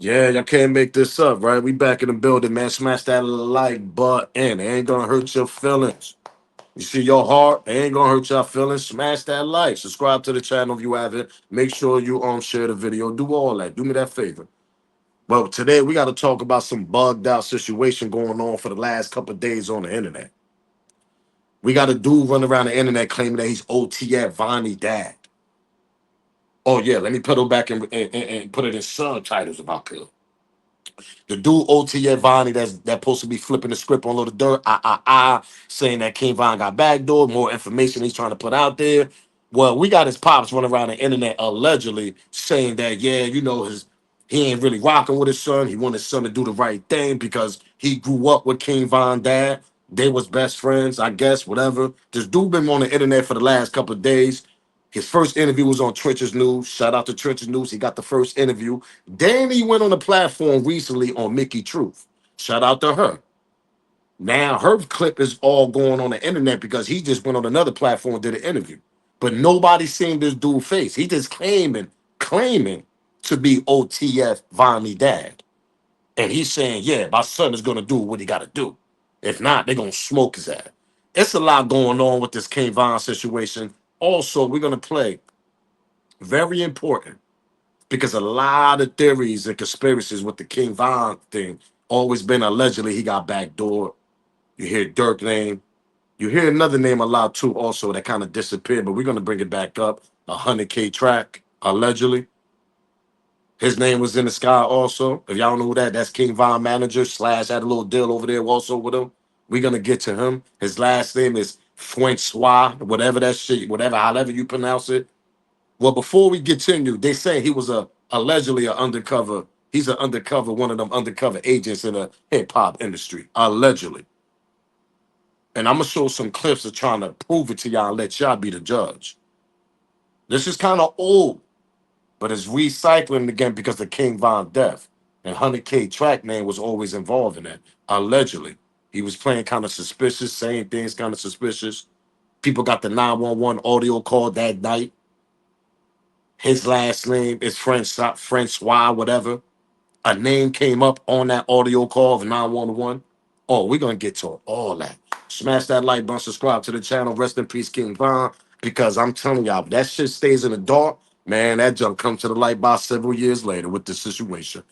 Yeah, y'all can't make this up, right? We back in the building, man. Smash that like button. It ain't gonna hurt your feelings. You see your heart, it ain't gonna hurt your feelings. Smash that like. Subscribe to the channel if you haven't. Make sure you share the video. Do all that. Do me that favor. Well, today we got to talk about some bugged out situation going on for the last couple of days on the internet. We got a dude running around the internet claiming that he's OTF Vonnie dad. Oh yeah, let me pedal back and put it in subtitles if I could. The dude OTF Vonnie that's supposed to be flipping the script on Little Durk, saying that King Von got backdoor, more information he's trying to put out there. Well, we got his pops running around the internet allegedly saying that, yeah, he ain't really rocking with his son. He wanted his son to do the right thing because he grew up with King Von dad. They was best friends, I guess, whatever. This dude been on the internet for the last couple of days. His first interview was on Trench's News. Shout out to Trench's News. He got the first interview. Then he went on the platform recently on Mickey Truth. Shout out to her. Now her clip is all going on the internet because he just went on another platform and did an interview. But nobody seen this dude face. He just claiming to be OTF Vonnie dad. And he's saying, yeah, my son is gonna do what he gotta do. If not, they're gonna smoke his ass. It's a lot going on with this King Von situation. Also, we're gonna play very important because a lot of theories and conspiracies with the King Von thing always been allegedly he got backdoor. You hear Durk name. You hear another name a lot too also that kind of disappeared, but we're going to bring it back up. 100K track, allegedly. His name was in the sky also. If y'all don't know who that's King Von manager / had a little deal over there also with him. We're going to get to him. His last name is Francois, whatever that shit, whatever, however you pronounce it. Well, before we continue, they say he was allegedly an undercover. He's an undercover, one of them undercover agents in the hip hop industry, allegedly. And I'm gonna show some clips of trying to prove it to y'all and let y'all be the judge. This is kind of old, but it's recycling again because of King Von death. And 100K track name was always involved in that. Allegedly, he was playing kind of suspicious, saying things kind of suspicious. People got the 911 audio call that night. His last name is Francois, whatever. A name came up on that audio call of 911. Oh, we're going to get to all that. Smash that like button, subscribe to the channel. Rest in peace, King Von. Because I'm telling y'all, if that shit stays in the dark, man, that junk comes to the light by several years later with this situation.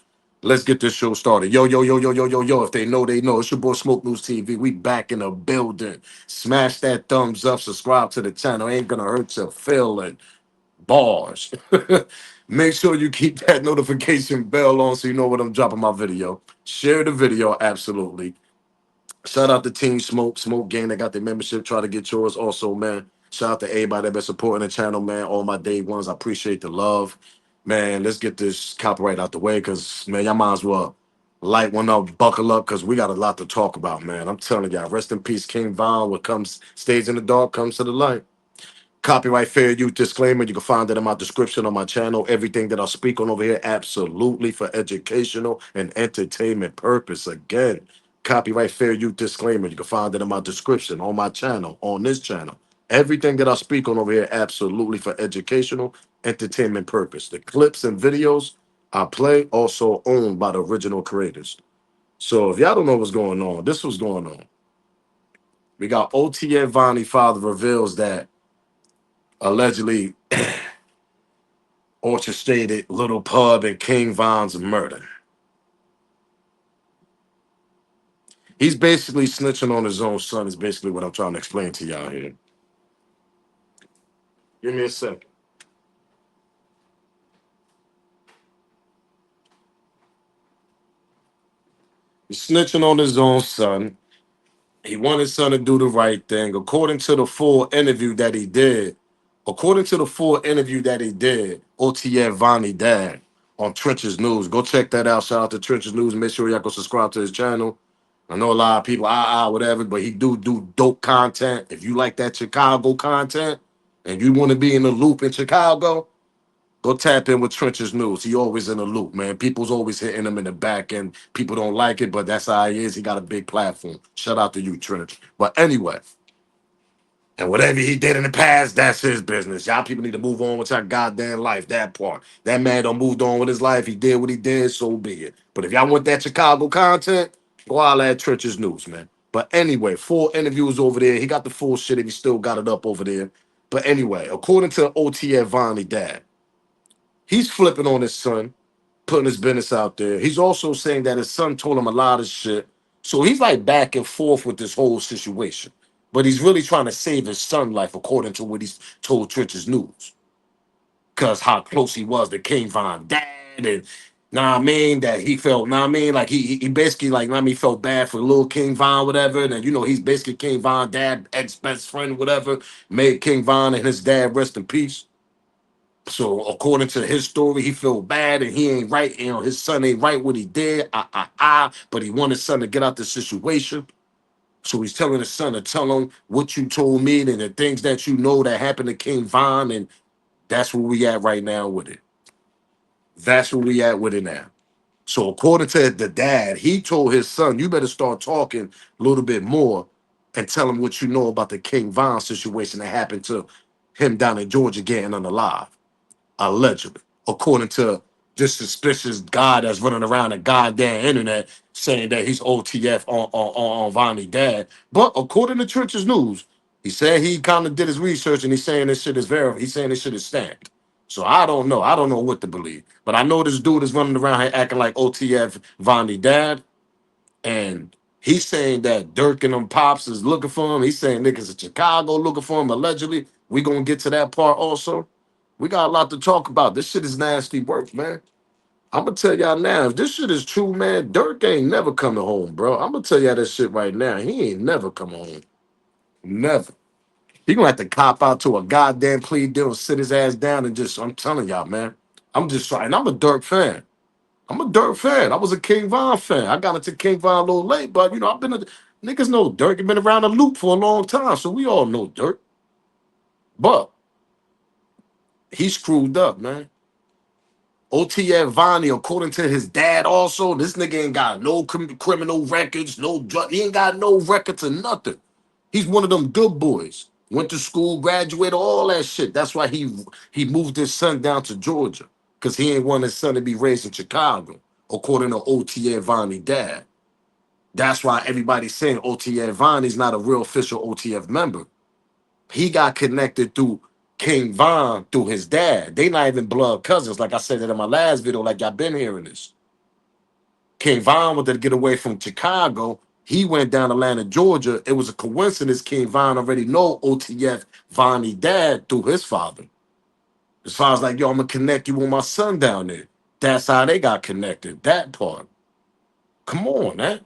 Let's get this show started. Yo, yo, yo, yo, yo, yo, yo. If they know, they know. It's your boy Smoke News TV. We back in the building. Smash that thumbs up. Subscribe to the channel. Ain't gonna hurt your feeling. Bars. Make sure you keep that notification bell on so you know when I'm dropping my video. Share the video, absolutely. Shout out to Team Smoke Gang that got their membership. Try to get yours also, man. Shout out to everybody that been supporting the channel, man. All my day ones. I appreciate the love. Man, let's get this copyright out the way because, man, y'all might as well light one up, buckle up because we got a lot to talk about, man. I'm telling y'all, rest in peace, King Von. What comes, stays in the dark, comes to the light. Copyright fair use disclaimer. You can find it in my description on my channel. Everything that I speak on over here, absolutely for educational and entertainment purpose. Again, copyright fair use disclaimer. You can find it in my description on my channel, on this channel. Everything that I speak on over here, absolutely for educational, entertainment purpose. The clips and videos I play also owned by the original creators. So if y'all don't know what's going on, this was going on. We got OTF Vonnie father reveals that allegedly orchestrated Little Pub and King Von's murder. He's basically snitching on his own son, is basically what I'm trying to explain to y'all here. Give me a second. He's snitching on his own son. He wanted his son to do the right thing. According to the full interview that he did, OTF Vonnie dad on Trench's News. Go check that out. Shout out to Trench's News. Make sure y'all go subscribe to his channel. I know a lot of people, whatever, but he do dope content. If you like that Chicago content and you want to be in the loop in Chicago, go tap in with Trench's News. He always in the loop, man. People's always hitting him in the back end. People don't like it, but that's how he is. He got a big platform. Shout out to you, Trench. But anyway, And whatever he did in the past, that's his business. Y'all people need to move on with your goddamn life. That part. That man done moved on with his life. He did what he did, so be it. But if y'all want that Chicago content, go all at Trenches News, man. But anyway, full interviews over there. He got the full shit if he still got it up over there. But anyway, according to OTF Vonnie dad, he's flipping on his son, putting his business out there. He's also saying that his son told him a lot of shit. So he's like back and forth with this whole situation. But he's really trying to save his son's life, according to what he's told Trenches News. Because how close he was to King Von dad, and know what I mean, that he felt, know what I mean, like he basically like, know what I mean, felt bad for little King Von, whatever. And then, you know, he's basically King Von dad, ex-best friend, whatever, made King Von and his dad rest in peace. So according to his story, he felt bad and he ain't right. You know, his son ain't right what he did. But he wanted his son to get out the situation. So he's telling his son to tell him what you told me and the things that you know that happened to King Von. And that's where we at right now with it. That's where we at with it now. So according to the dad, he told his son, you better start talking a little bit more and tell him what you know about the King Von situation that happened to him down in Georgia getting unalive. Allegedly, according to this suspicious guy that's running around the goddamn internet saying that he's OTF on Vonnie dad. But according to Trenches News, he said he kind of did his research and he's saying this shit is verified. He's saying this shit is stamped. So I don't know. I don't know what to believe. But I know this dude is running around here acting like OTF Vonnie dad. And he's saying that Durk and them pops is looking for him. He's saying niggas in Chicago looking for him, allegedly. We gonna get to that part also. We got a lot to talk about. This shit is nasty work, man. I'm gonna tell y'all now, if this shit is true, man, Durk ain't never coming home, bro. I'm gonna tell y'all that shit right now. He ain't never coming home. Never. He gonna have to cop out to a goddamn plea deal, sit his ass down, and just, I'm telling y'all, man. I'm just trying. And I'm a Durk fan. I'm a Durk fan. I was a King Von fan. I got into King Von a little late, but you know, I've been niggas know Durk. He been around the loop for a long time, so we all know Durk. But he screwed up, man. OTF Vonnie, according to his dad, also, this nigga ain't got no criminal records, no drug. He ain't got no records or nothing. He's one of them good boys. Went to school, graduated, all that shit. That's why he moved his son down to Georgia, because he ain't want his son to be raised in Chicago, according to OTF Vonnie dad. That's why everybody's saying OTF Vonnie's not a real official OTF member. He got connected through King Von through his dad. They not even blood cousins, like I said that in my last video, like y'all been hearing this. King Von wanted to get away from Chicago. He went down to Atlanta, Georgia. It was a coincidence King Von already know OTF Vonnie dad through his father. As far as like, yo, I'm gonna connect you with my son down there. That's how they got connected. That part. Come on, man.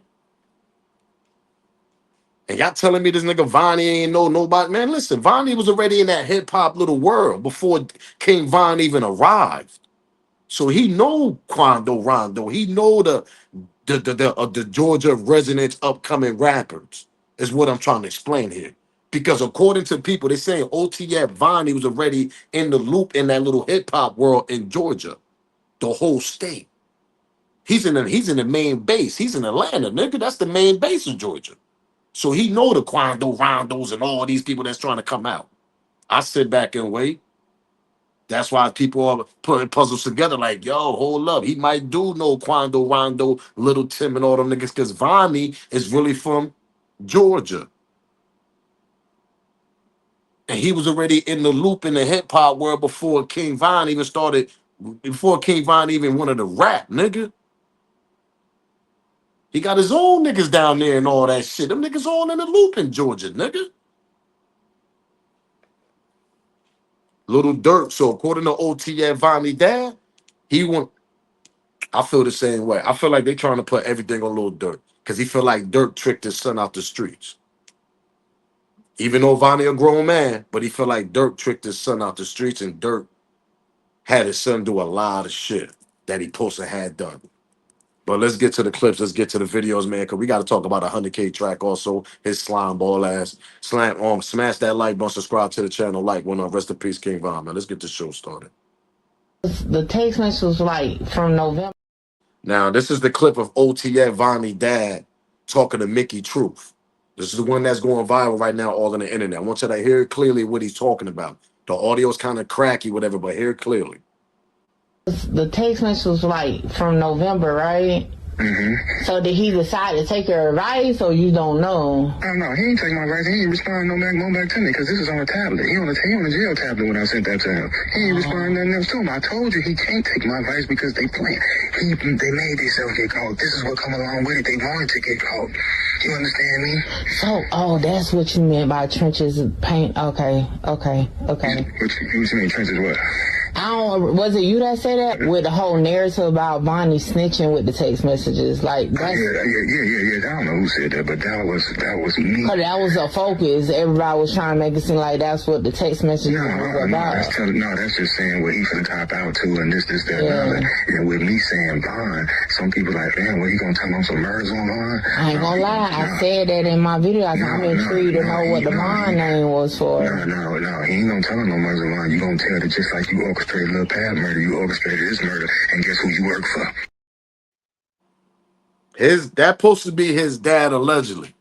And y'all telling me this nigga Vonnie ain't know nobody. Man, listen, Vonnie was already in that hip-hop little world before King Von even arrived. So he know Quando Rondo. He know the Georgia residents upcoming rappers, is what I'm trying to explain here. Because according to people, they're saying OTF Vonnie was already in the loop in that little hip-hop world in Georgia, the whole state. He's in the main base. He's in Atlanta, nigga. That's the main base of Georgia. So he know the Quando Rondos and all these people that's trying to come out. I sit back and wait. That's why people are putting puzzles together like, yo, hold up. He might do know Quando Rondo, Little Tim, and all them niggas, because Vonnie is really from Georgia. And he was already in the loop in the hip-hop world before King Von even started, before King Von even wanted to rap, nigga. He got his own niggas down there and all that shit. Them niggas all in the loop in Georgia, nigga. Little Durk. So according to OTF Vonnie dad, he want. I feel the same way. I feel like they trying to put everything on Little Durk because he feel like Durk tricked his son out the streets. Even though Vonnie a grown man, but he feel like Durk tricked his son out the streets, and Durk had his son do a lot of shit that he supposed to had done. But let's get to the clips. Let's get to the videos, man, because we got to talk about a 100K track also. His slime ball ass. Smash that like button, subscribe to the channel, like one on Rest in Peace King Von, man. Let's get the show started. The text message was like from November. Now, this is the clip of OTF Vonnie dad talking to Mickey Truth. This is the one that's going viral right now, all on the internet. I want you to hear clearly what he's talking about. The audio's kind of cracky, whatever, but hear it clearly. The text message was like from November, right? Mm-hmm. So did he decide to take your advice, or you don't know? No, he ain't take my advice. He ain't respond no back to me because this is on a tablet. He on a jail tablet when I sent that to him. He ain't respond nothing else to him. I told you he can't take my advice because they playing. They made themselves get caught. This is what come along with it. They wanted to get caught. You understand me? So, that's what you meant by trenches paint. Okay. What you mean trenches what? Was it you that said that? With the whole narrative about Vonni snitching with the text messages? Like, that's... Yeah. I don't know who said that, but that was me. But that was a focus. Everybody was trying to make it seem like that's what the text messages was about. That's just saying what he finna cop out to and this, that, and other. And with me saying Vaughn, some people like, man, what, he gonna tell me some murders on Vaughn? I ain't gonna lie. I said that in my video. I'm intrigued to know what the Vaughn name was for. No. He ain't gonna tell him no murders on Vaughn. You gonna tell it just like you orchestrated Lil Pad murder. You orchestrated this murder. And guess who you work for? That supposed to be his dad, allegedly.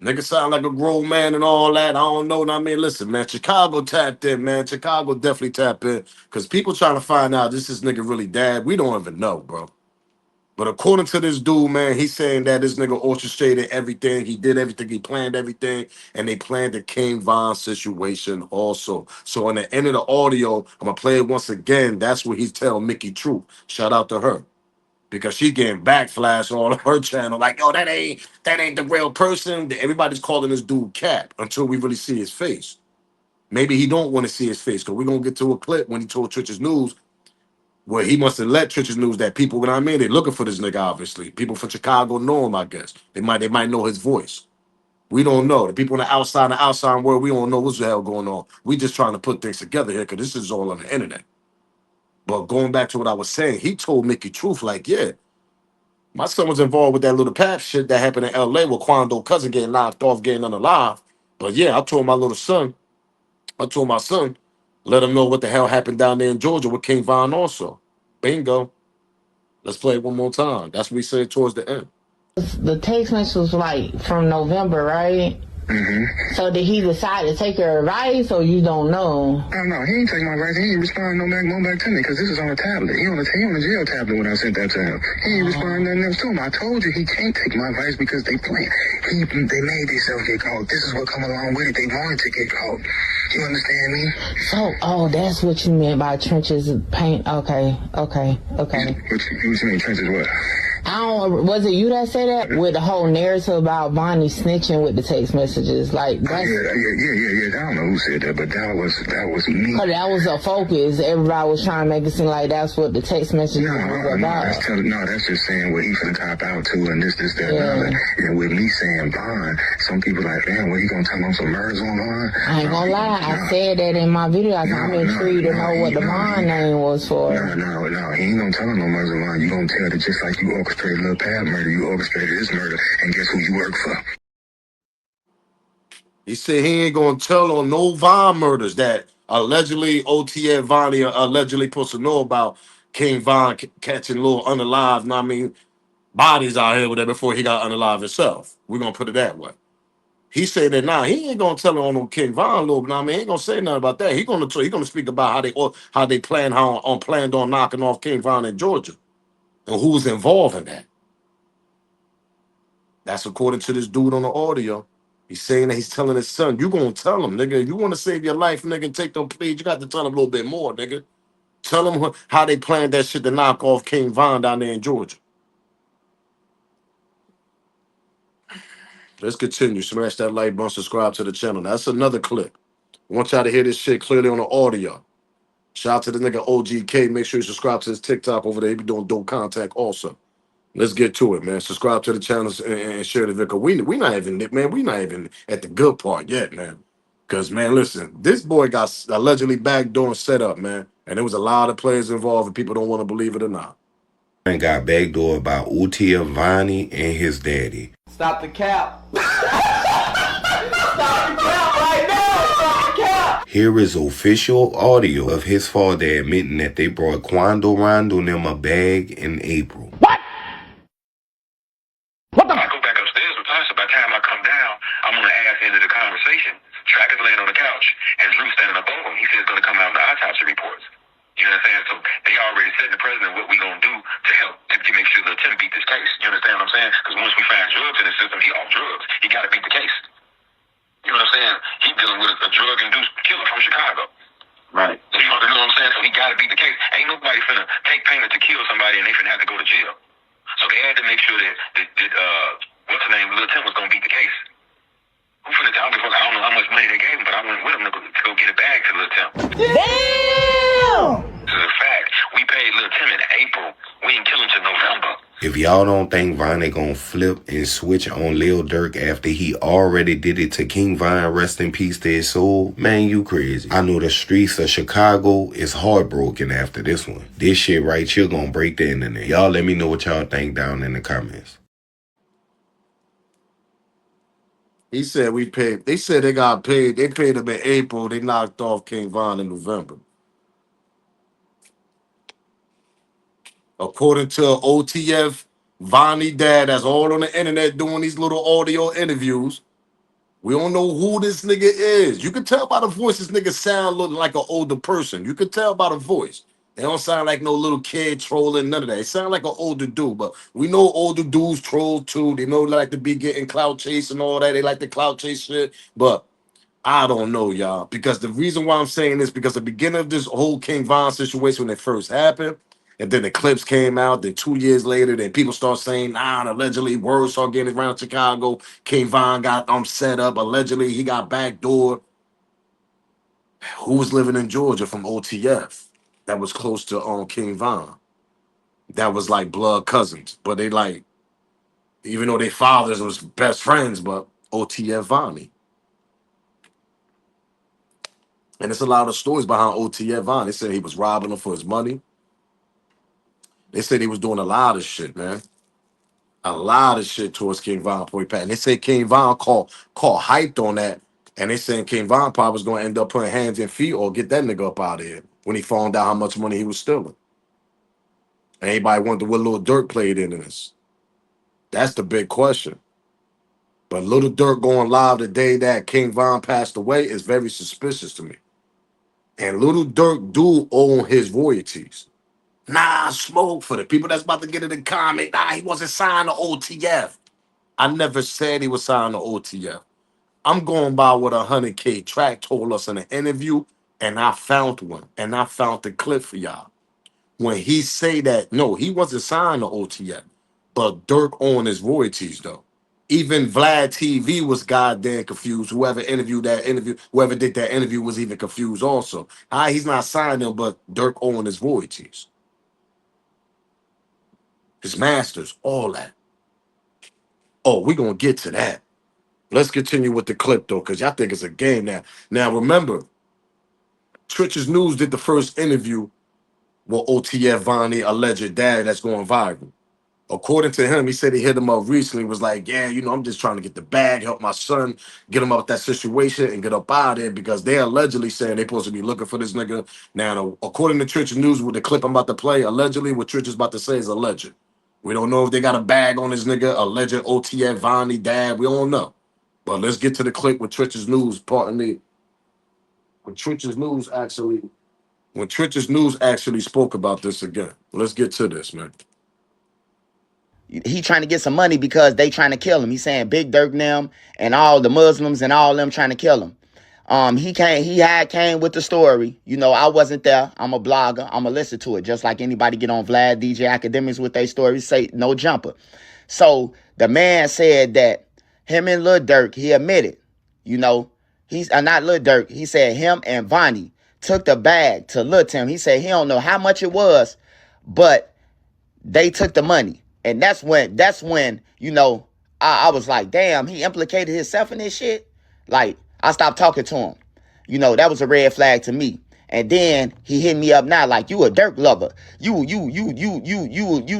Nigga sound like a grown man and all that. I don't know. I mean, listen, man. Chicago tapped in, man. Chicago definitely tapped in. Because people trying to find out this nigga really dad. We don't even know, bro. But according to this dude, man, he's saying that this nigga orchestrated everything. He did everything. He planned everything. And they planned the King Von situation also. So in the end of the audio, I'm going to play it once again. That's what he's telling Mickey Truth. Shout out to her. Because she getting backflash on her channel. Like, yo, that ain't the real person. Everybody's calling this dude Cap until we really see his face. Maybe he don't want to see his face. Because we're going to get to a clip when he told Twitch's News where he must have let Twitch's News that people, what I mean, they're looking for this nigga, obviously. People from Chicago know him, I guess. They might know his voice. We don't know. The people on the outside world, we don't know what's the hell going on. We just trying to put things together here because this is all on the internet. But going back to what I was saying, he told Mickey Truth, like, yeah, my son was involved with that little pap shit that happened in LA with Quando cousin getting knocked off, getting unalive. But yeah, I told my son, let him know what the hell happened down there in Georgia with King Von also. Bingo. Let's play it one more time. That's what we said towards the end. The text message was like from November, right? Mm-hmm. So did he decide to take your advice, or you don't know? No, he ain't take my advice. He ain't respond no back to me because this is on a tablet. He on a jail tablet when I sent that to him. He ain't respond nothing else to him. I told you he can't take my advice because they playing. They made themselves get caught. This is what come along with it. They wanted to get caught. You understand me? So, that's what you meant by trenches paint. Okay. What you mean trenches what? Was it you that said that? With the whole narrative about Vonni snitching with the text messages? Like, that's... Yeah. I don't know who said that, but that was me. But that was a focus. Everybody was trying to make it seem like that's what the text messages was about. That's just saying what he finna cop out to and this, that, and other. And with me saying Vaughn, some people like, man, what, he gonna tell me some murders on Vaughn? I ain't gonna lie. I said that in my video. I'm intrigued to know what the Vaughn name was for. No. He ain't gonna tell him no murders on Vaughn. You gonna tell it just like you orchestrated Lil Pad murder. You orchestrated this murder. And guess who you work for? He said he ain't gonna tell on no Von murders that allegedly OTF Vonnie allegedly supposed to know about King Von catching little unalive, know what I mean, bodies out here with that before he got unalive himself. We're gonna put it that way. He said that he ain't gonna tell on no King Von little, know what I mean, he ain't gonna say nothing about that. He gonna speak about how they planned on knocking off King Von in Georgia and who was involved in that. That's according to this dude on the audio. He's saying that he's telling his son, you gonna tell him, nigga, you want to save your life, nigga, and take them pleas, you got to tell him a little bit more, nigga. Tell him how they planned that shit to knock off King Von down there in Georgia. Let's continue. Smash that like button, subscribe to the channel. That's another clip. I want y'all to hear this shit clearly on the audio. Shout out to the nigga OGK. Make sure you subscribe to his TikTok over there. He be doing dope contact also. Let's get to it, man. Subscribe to the channels and share the video. We not even at the good part yet, man. Because, man, listen, this boy got allegedly backdoor set up, man. And there was a lot of players involved, and people don't want to believe it or not. And got backdoored by OTF Vonnie and his daddy. Stop the cap. Stop the cap right now. Stop the cap. Here is official audio of his father admitting that they brought Quando Rondo and them a bag in April. I go back upstairs with Pastor. By the time I come down, conversation. Track is laying on the couch, and Drew standing above him. He says it's going to come out in the autopsy reports. You understand? So they already said to the president what we going to do to help to make sure the Tim beat this case. You understand what I'm saying? Because once we find drugs in the system, he off drugs. He got to beat the case. You know what I'm saying? He dealing with a drug-induced killer from Chicago. Right. You know what I'm saying? So he got to beat the case. Ain't nobody finna take payment to kill somebody and they finna have to go to jail. So they had to make sure that what's the name, Lil Tim was gonna beat the case. Who finna tell me? I don't know how much money they gave him, but I went with him to go get a bag to Lil Tim. Damn! This is a fact. We paid Lil Tim in April. We didn't kill him till November. If y'all don't think Vonnie gonna flip and switch on Lil Durk after he already did it to King Von, rest in peace to his soul, man, you crazy. I know the streets of Chicago is heartbroken after this one. This shit right here gonna break the internet. Y'all let me know what y'all think down in the comments. He said we paid. They said they got paid. They paid him in April. They knocked off King Von in November. According to OTF Vonnie dad, that's all on the internet doing these little audio interviews. We don't know who this nigga is. You can tell by the voice this nigga sound looking like an older person. You can tell by the voice. They don't sound like no little kid trolling, none of that. They sound like an older dude, but we know older dudes troll too. They know they like to be getting clout chase and all that. They like the clout chase shit, but I don't know, y'all. Because the reason why I'm saying this, because the beginning of this whole King Von situation when it first happened, and then the clips came out, then 2 years later, then people start saying, and allegedly words start getting around Chicago. King Von got set up. Allegedly, he got backdoor. Who was living in Georgia from OTF that was close to King Von? That was like blood cousins. But they like, even though their fathers was best friends, but OTF Vonnie. And it's a lot of stories behind OTF Vonnie. They said he was robbing them for his money. They said he was doing a lot of shit, man. A lot of shit towards King Von before he passed. And they said King Von caught hyped on that. And they saying King Von probably was going to end up putting hands and feet or get that nigga up out of here when he found out how much money he was stealing. And everybody wondered what Lil Durk played into this. That's the big question. But Lil Durk going live the day that King Von passed away is very suspicious to me. And Lil Durk do own his royalties. Nah, smoke for the people that's about to get in the comment. Nah, he wasn't signed to OTF. I never said he was signed to OTF. I'm going by what 100K Track told us in an interview, and I found one, and I found the clip for y'all. When he say that, no, he wasn't signed to OTF, but Durk owned his royalties, though. Even Vlad TV was goddamn confused. Whoever did that interview was even confused also. He's not signed them, but Durk owned his royalties. His masters, all that. Oh, we're going to get to that. Let's continue with the clip, though, because y'all think it's a game now. Now, remember, Twitch's News did the first interview with OTF Vonnie, alleged dad that's going viral. According to him, he said he hit him up recently, was like, yeah, I'm just trying to get the bag, help my son, get him out of that situation and get up out of there because they're allegedly saying they're supposed to be looking for this nigga. Now, according to Twitch's News, with the clip I'm about to play, allegedly what Twitch is about to say is alleged. We don't know if they got a bag on this nigga, alleged OTF Vonnie dad. We don't know. But let's get to the clip with Twitch's News, pardon me. When Twitch's News actually spoke about this again. Let's get to this, man. He trying to get some money because they trying to kill him. He's saying Big Durk and them and all the Muslims and all them trying to kill him. He came with the story. I wasn't there. I'm a blogger. I'm going to listen to it. Just like anybody get on Vlad DJ Academics with their stories, say no jumper. So the man said that him and Lil Durk, he admitted, he's not Lil Durk. He said him and Vonnie took the bag to Lil Tim. He said he don't know how much it was, but they took the money. And that's when, I was like, damn, he implicated himself in this shit. Like, I stopped talking to him. That was a red flag to me. And then he hit me up now like, you a Durk lover. You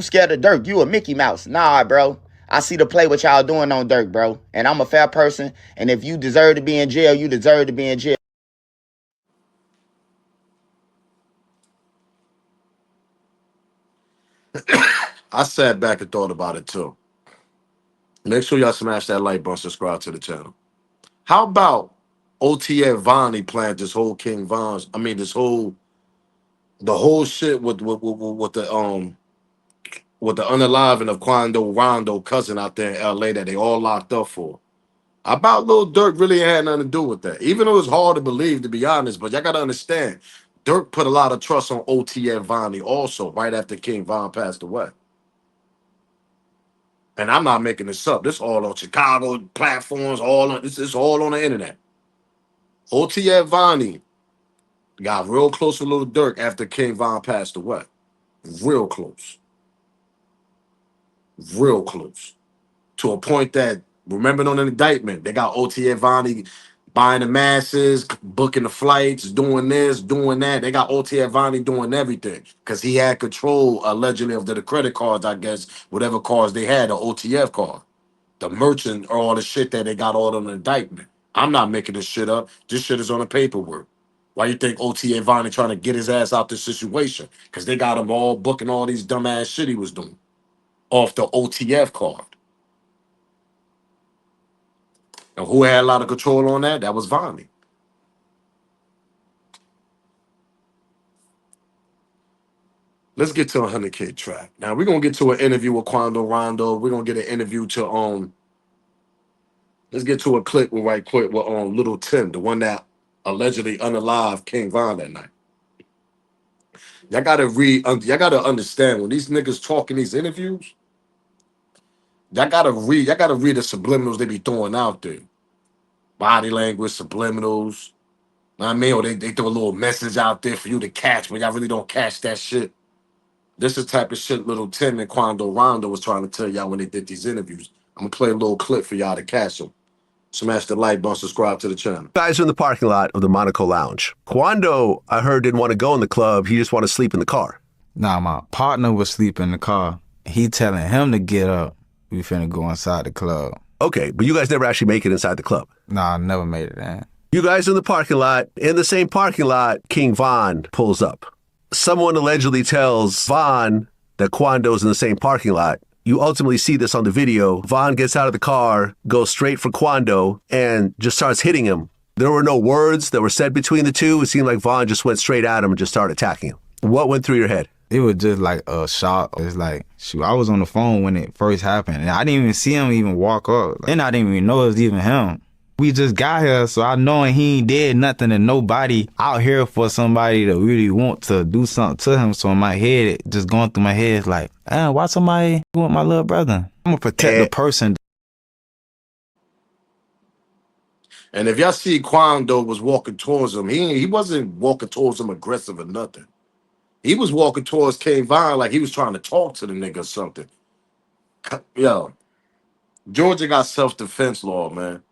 scared of Durk. You a Mickey Mouse. Nah, bro. I see the play what y'all doing on Durk, bro. And I'm a fair person. And if you deserve to be in jail, you deserve to be in jail. I sat back and thought about it too. Make sure y'all smash that like button, subscribe to the channel. How about OTF Vonnie planned this whole the whole shit with the unaliving of Quando Rondo cousin out there in LA that they all locked up for. About Lil Durk really had nothing to do with that. Even though it's hard to believe, to be honest, but y'all gotta understand, Durk put a lot of trust on OTF Vonnie also, right after King Von passed away. And I'm not making this up. This all on Chicago platforms, it's all on the internet. OTF Vonnie got real close with Lil Durk after King Von passed away. Real close. Real close. To a point that, remember on the indictment, they got OTF Vonnie buying the masses, booking the flights, doing this, doing that. They got OTF Vonnie doing everything because he had control, allegedly, of the credit cards, I guess, whatever cards they had, the OTF card, the merchant, or all the shit that they got all on the indictment. I'm not making this shit up. This shit is on the paperwork. Why you think OTF Vonnie trying to get his ass out this situation? Because they got him all booking all these dumbass shit he was doing off the OTF card. And who had a lot of control on that? That was Vonnie. Let's get to a 100K track. Now we're gonna get to an interview with Quando Rondo. We're gonna get an interview to let's get to a clip right quick with Little Tim, the one that allegedly unalived King Von that night. Y'all gotta understand when these niggas talk in these interviews, y'all gotta read the subliminals they be throwing out there. Body language, subliminals. Know what I mean, or they throw a little message out there for you to catch, but y'all really don't catch that shit. This is the type of shit Little Tim and Quando Rondo was trying to tell y'all when they did these interviews. I'm gonna play a little clip for y'all to catch them. Smash the like button, subscribe to the channel. Guys are in the parking lot of the Monaco Lounge. Quando, I heard, didn't want to go in the club. He just wanted to sleep in the car. Nah, my partner was sleeping in the car. He telling him to get up. We finna go inside the club. Okay, but you guys never actually make it inside the club. Nah, I never made it in. You guys are in the parking lot. In the same parking lot, King Von pulls up. Someone allegedly tells Von that Quando's in the same parking lot. You ultimately see this on the video. Von gets out of the car, goes straight for Quando, and just starts hitting him. There were no words that were said between the two. It seemed like Von just went straight at him and just started attacking him. What went through your head? It was just like a shock. It's like, shoot, I was on the phone when it first happened, and I didn't even see him even walk up. And I didn't even know it was even him. We just got here, so I know he ain't did nothing to nobody out here for somebody to really want to do something to him. So in my head, just going through my head, it's like, why somebody want my little brother? I'm gonna protect the person. And if y'all see Quando was walking towards him, he wasn't walking towards him aggressive or nothing. He was walking towards King Von like he was trying to talk to the nigga or something. Yo, Georgia got self-defense law, man.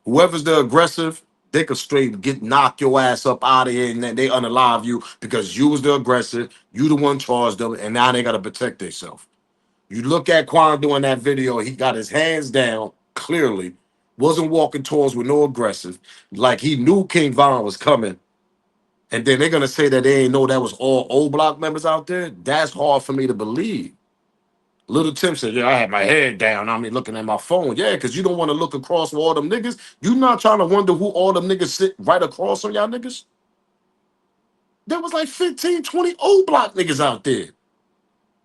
Whoever's the aggressive, they could straight knock your ass up out of here and then they unalive you because you was the aggressive, you the one charged them, and now they gotta protect themselves. You look at Quando in that video, he got his hands down, clearly, wasn't walking towards with no aggressive, like he knew King Von was coming. And then they're gonna say that they ain't know that was all O Block members out there. That's hard for me to believe. Little Tim said, yeah, I had my head down. I mean, looking at my phone. Yeah, because you don't want to look across with all them niggas. You not trying to wonder who all them niggas sit right across on y'all niggas? There was like 15, 20 O Block niggas out there.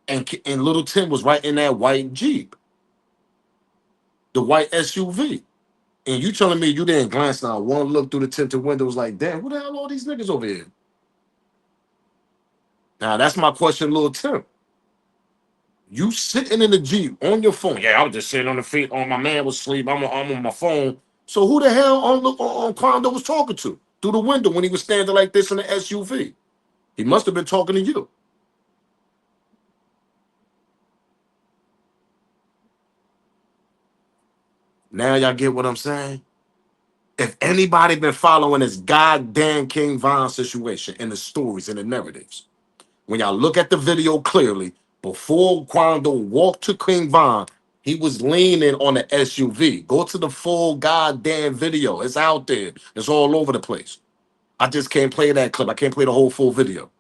And Little Tim was right in that white Jeep. The white SUV. And you telling me you didn't glance down one look through the tinted windows like, damn, who the hell are all these niggas over here? Now, that's my question, Little Tim. You sitting in the Jeep on your phone. Yeah, I was just sitting on the feet. My man was asleep. I'm on my phone. So who the hell on Quando was talking to through the window when he was standing like this in the SUV? He must have been talking to you. Now y'all get what I'm saying? If anybody been following this goddamn King Von situation in the stories and the narratives, when y'all look at the video clearly, before Quando walked to King Von, he was leaning on the SUV. Go to the full goddamn video. It's out there. It's all over the place. I just can't play that clip. I can't play the whole full video.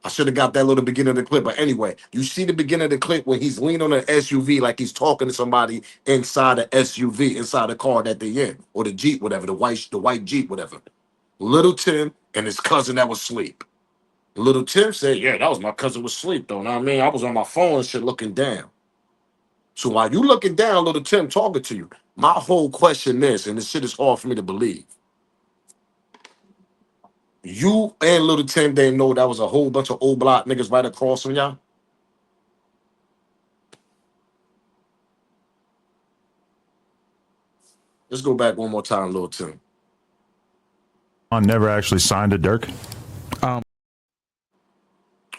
I should have got that little beginning of the clip. But anyway, you see the beginning of the clip when he's leaning on an SUV like he's talking to somebody inside the SUV, inside the car that they in, or the Jeep, whatever, the white Jeep, whatever. Little Tim and his cousin that was asleep. Little Tim said, yeah, that was my cousin was asleep, though. Know what I mean? I was on my phone and shit looking down. So while you looking down, Little Tim talking to you, my whole question is, and this shit is hard for me to believe, you and Little Tim didn't know that was a whole bunch of old block niggas right across from y'all? Let's go back one more time, Little Tim. I never actually signed to Durk.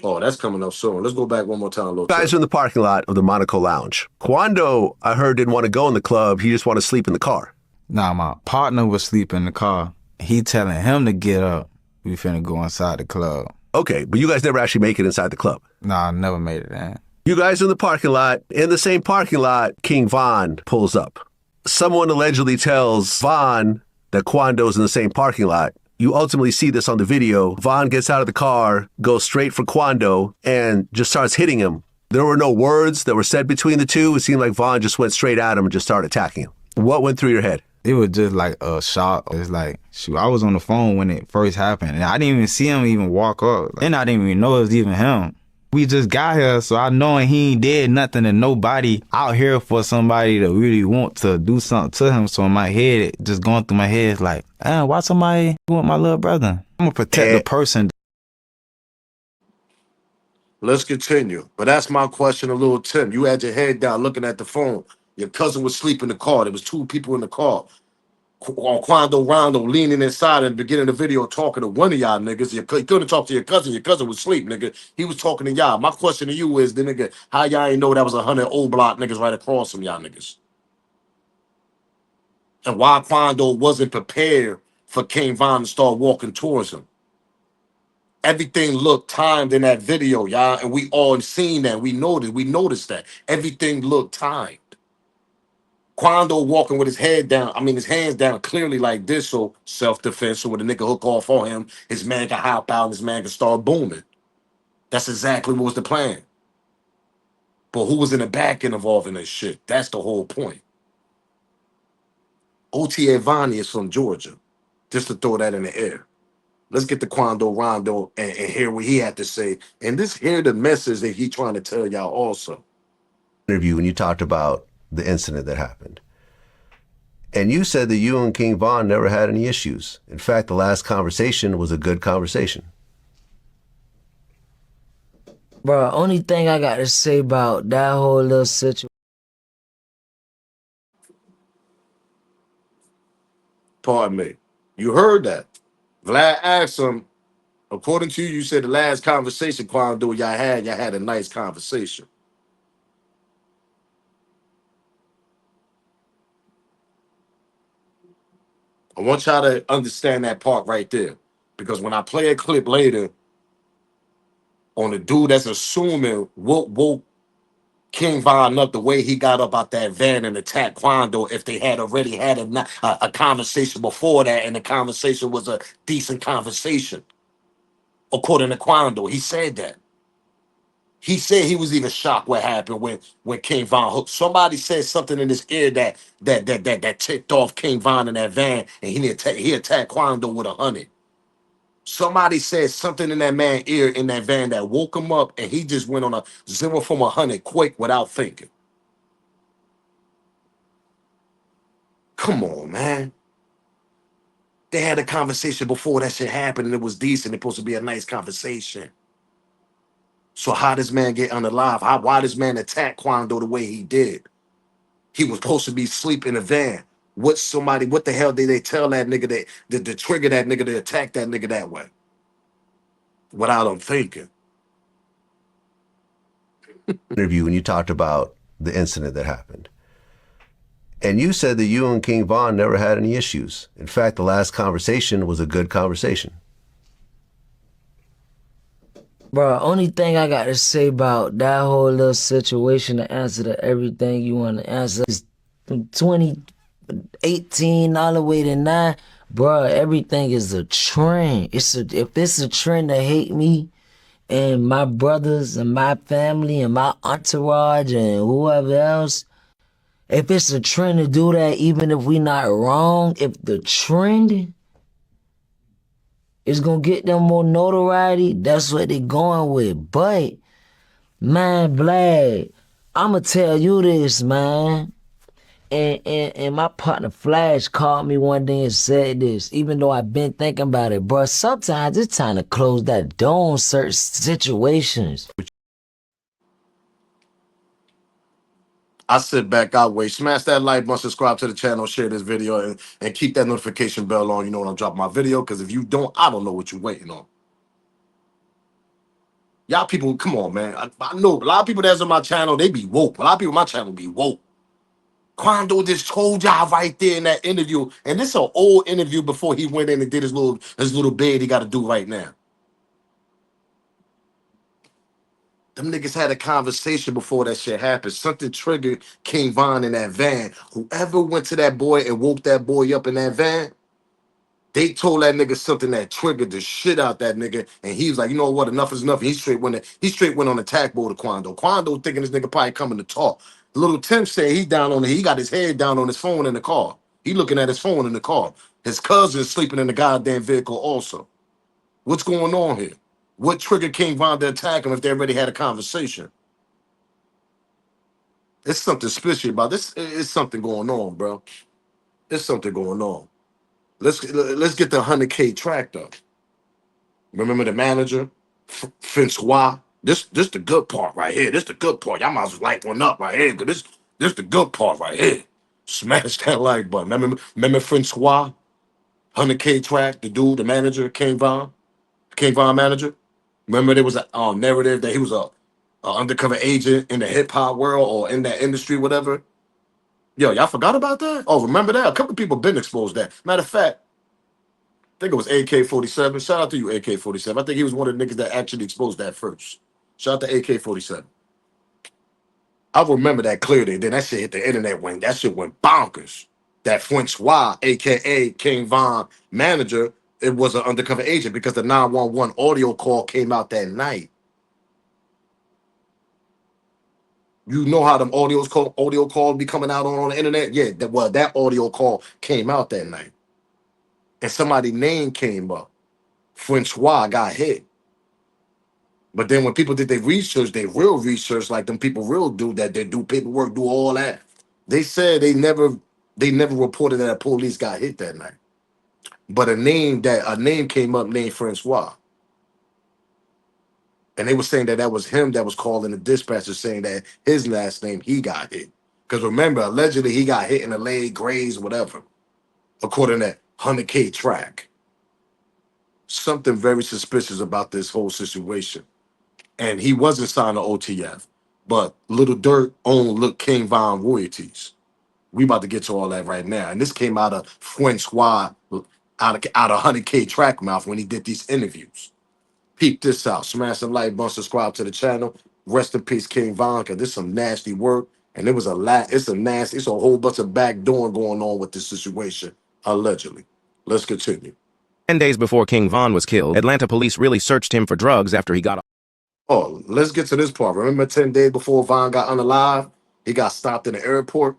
Oh, that's coming up soon. Let's go back one more time, Little Guys Tim. are in the parking lot of the Monaco Lounge. Quando, I heard, didn't want to go in the club. He just wanted to sleep in the car. Nah, my partner was sleeping in the car. He telling him to get up. We finna go inside the club. Okay, but you guys never actually make it inside the club. Nah, I never made it in. You guys are in the parking lot. In the same parking lot, King Von pulls up. Someone allegedly tells Von that Quando's in the same parking lot. You ultimately see this on the video. Von gets out of the car, goes straight for Quando, and just starts hitting him. There were no words that were said between the two. It seemed like Von just went straight at him and just started attacking him. What went through your head? It was just like a shock. It's like, shoot, I was on the phone when it first happened, and I didn't even see him even walk up. And I didn't even know it was even him. We just got here, so I know he ain't did nothing to nobody out here for somebody to really want to do something to him. So in my head, it just going through my head, it's like, why somebody want my little brother? I'm gonna protect the person. Let's continue. But that's my question to Little Tim. You had your head down looking at the phone. Your cousin was sleeping in the car. There was two people in the car. Quando Rondo leaning inside in the beginning of the video talking to one of y'all niggas. You couldn't talk to your cousin. Your cousin was asleep, nigga. He was talking to y'all. My question to you is, the nigga, how y'all ain't know that was 100 old block niggas right across from y'all niggas? And why Quando wasn't prepared for King Von to start walking towards him? Everything looked timed in that video, y'all, and we all seen that. We noticed that. Everything looked timed. Quando walking with his head down, his hands down clearly like this, so self-defense, so when the nigga hook off on him, his man can hop out and his man can start booming. That's exactly what was the plan. But who was in the back end involved in this shit? That's the whole point. OTF Vonnie is from Georgia. Just to throw that in the air. Let's get to Quando Rondo and hear what he had to say. And this hear the message that he trying to tell y'all also. Interview when you talked about the incident that happened. And you said that you and King Von never had any issues. In fact, the last conversation was a good conversation. Bro, only thing I got to say about that whole little situation. Pardon me. You heard that. Vlad asked him, according to you, you said the last conversation, Quando, y'all had a nice conversation. I want y'all to understand that part right there. Because when I play a clip later on the dude that's assuming what woke King Von up the way he got up out that van and attacked Quando, if they had already had a conversation before that and the conversation was a decent conversation. According to Quando, he said that. He said he was even shocked what happened when King Von hooked. Somebody said something in his ear that ticked off King Von in that van, and he attacked Quando with 100. Somebody said something in that man's ear in that van that woke him up, and he just went on a 0 from 100 quick without thinking. Come on, man. They had a conversation before that shit happened, and it was decent. It's supposed to be a nice conversation. So how does man get unalive? Why does man attack Quando the way he did? He was supposed to be asleep in a van. What the hell did they tell that nigga that to trigger that nigga to attack that nigga that way? Without him thinking. Interview when you talked about the incident that happened. And you said that you and King Von never had any issues. In fact, the last conversation was a good conversation. Bro, only thing I got to say about that whole little situation, to answer to everything you want to answer, is from 2018 all the way to now, bro, everything is a trend. If it's a trend to hate me, and my brothers and my family and my entourage and whoever else, if it's a trend to do that, even if we not wrong, if the trend is gonna get them more notoriety, that's what they going with. But, man, Vlad, I'ma tell you this, man. And my partner Flash called me one day and said this, even though I've been thinking about it, bro. Sometimes it's time to close that door on certain situations. I sit back, I wait. Smash that like button, subscribe to the channel, share this video, and keep that notification bell on. You know when I drop my video, because if you don't, I don't know what you're waiting on. Y'all people, come on, man. I know a lot of people that's on my channel, they be woke. A lot of people on my channel be woke. Quando just told y'all right there in that interview, and this is an old interview before he went in and did his little bid he got to do right now. Them niggas had a conversation before that shit happened. Something triggered King Von in that van. Whoever went to that boy and woke that boy up in that van, they told that nigga something that triggered the shit out that nigga, and he was like, you know what, enough is enough. He straight went on attack mode to Quando. Quando thinking this nigga probably coming to talk. Little Tim said he got his head down on his phone in the car. He looking at his phone in the car. His cousin's sleeping in the goddamn vehicle also. What's going on here? What triggered King Von to attack him if they already had a conversation? It's something special about this. It's something going on, bro. There's something going on. Let's get the 100K tracked up. Remember the manager, Francois. This the good part right here. This the good part. Y'all might as well light one up right here. Cause this the good part right here. Smash that like button. Remember Francois, 100K track, the dude, the manager, King Von manager. Remember there was a narrative that he was a undercover agent in the hip hop world or in that industry, whatever. Yo, y'all forgot about that? Oh, remember that? A couple people been exposed that. Matter of fact, I think it was AK-47. Shout out to you, AK-47. I think he was one of the niggas that actually exposed that first. Shout out to AK-47. I remember that clearly. Then that shit hit the internet when that shit went bonkers. That Francois, aka King Von manager, it was an undercover agent because the 911 audio call came out that night. You know how them audio calls be coming out on the internet? Yeah, that audio call came out that night. And somebody's name came up. Francois got hit. But then when people did their research, their real research, like them people real do that, they do paperwork, do all that. They said they never reported that a police got hit that night. But a name came up named Francois. And they were saying that was him that was calling the dispatcher saying that his last name, he got hit. Because remember, allegedly he got hit in the leg, grazed, whatever, according to that 100K track. Something very suspicious about this whole situation. And he wasn't signed to OTF, but Little Durk owned Look King Von royalties. We about to get to all that right now. And this came out of Francois, out of 100K track mouth when he did these interviews. Peep this out. Smash the like button, subscribe to the channel. Rest in peace, King Von, because this is some nasty work. And it was it's a whole bunch of backdoor going on with this situation, allegedly. Let's continue. 10 days before King Von was killed, Atlanta police really searched him for drugs after he got. Oh, let's get to this part. Remember 10 days before Von got unalive? He got stopped in the airport.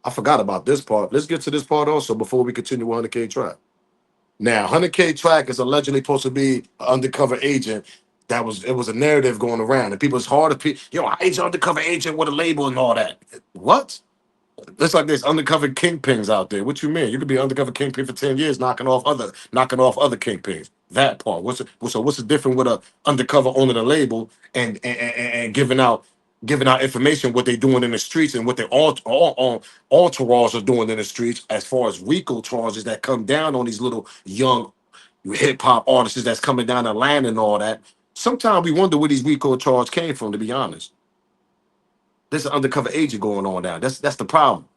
I forgot about this part. Let's get to this part also before we continue with 100K track. Now, 100K track is allegedly supposed to be an undercover agent. It was a narrative going around, and people, it's hard to I ain't an undercover agent with a label and all that. What? It's like there's undercover kingpins out there. What you mean? You could be an undercover kingpin for 10 years, knocking off other kingpins. That part. What's the difference with a undercover owning a label and giving out information what they doing in the streets and what their all entourage are doing in the streets as far as RICO charges that come down on these little young hip hop artists that's coming down the line and all that. Sometimes we wonder where these RICO charges came from, to be honest. There's an undercover agent going on now. That's the problem.